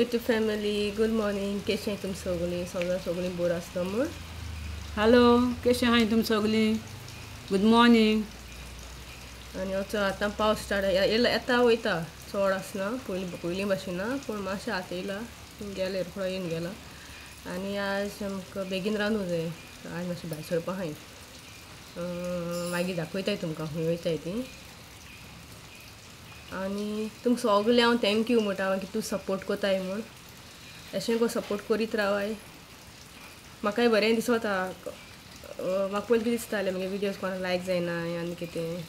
YouTube family, good morning. कशें तुम सगळीं समजा सगळीं बरी आसता म्हूण. हॅलो कशें आहाय तुम सगळीं गुड मॉर्निंग. आनी आतां पावस स्टार्ट येता वयता चड आसना पयलीं भाशेन ना पूण मातशें आतां येयला गेले थोडो येवन गेला. आनी आज आमकां बेगीन रांदूंक जाय आज मातशें भायर सरपा आहाय मागीर दाखयताय तुमकां खंय वयताय ती. आनी तुमकां सगळें हांव थँक्यू म्हणटा की तूं सपोर्ट कोताय म्हूण अशें को सपोर्ट करीत रावाय. म्हाकाय बरें दिसता म्हाका पयलीं कितें दिसतालें म्हगे विडियोज कोणाक लायक जायना आनी कितें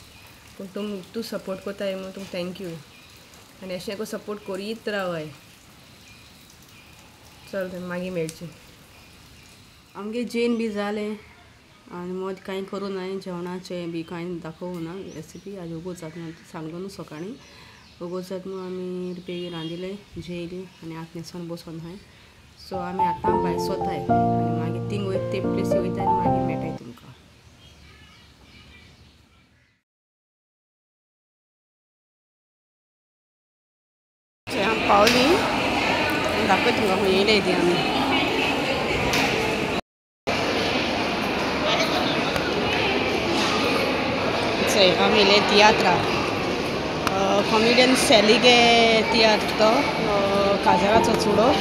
पूण तूं सपोर्ट कोताय म्हूण तुमकां थँक्यू आनी अशें को सपोर्ट करीत रावाय. चल मागीर मेळचें. आमगे जेन बी जालें आनी मद कांय करूं ना जेवणाचें बी कांय दाखोवं ना रेसिपी आज उगोच जाता सांगलो न्हू सकाळीं उगोच जाता म्हूण आमी रिपेरी रांदिलें जेयलीं आनी आतां न्हेसोन बसोन आहाय. सो आमी आतां भायर सोताय आनी मागीर थिंग वयता ते प्लेसी वयता आनी मागीर मेळटाय तुमकां. हांव पावलीं दाखयता तुमकां खंय येयले ती आमी. आमी येयले तियात्रा कॉमिडियन सेलिगे तियात्र तो काजराचो चुडो.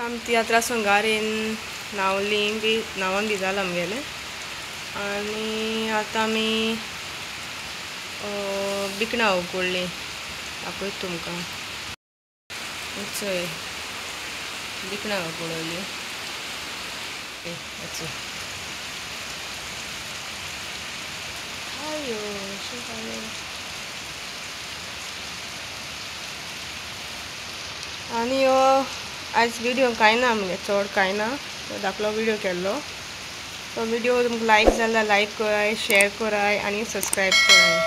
आमी तियात्रा संगारेन नांवान बी जालां आमगेलें आनी आतां आमी बिकणां उकडलीं दाखयता तुमकां. चोय बिकणां उकडलीं आयो आनी आज व्हिडिओ कांय ना आमगे चड कांय ना धाकलो व्हिडिओ केल्लो. तो व्हिडिओ तुमकां लायक जाल्यार लायक कराय शेअर कराय आनी सबस्क्रायब कराय.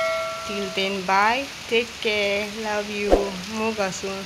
Till then bye take care love you मोग आसूं.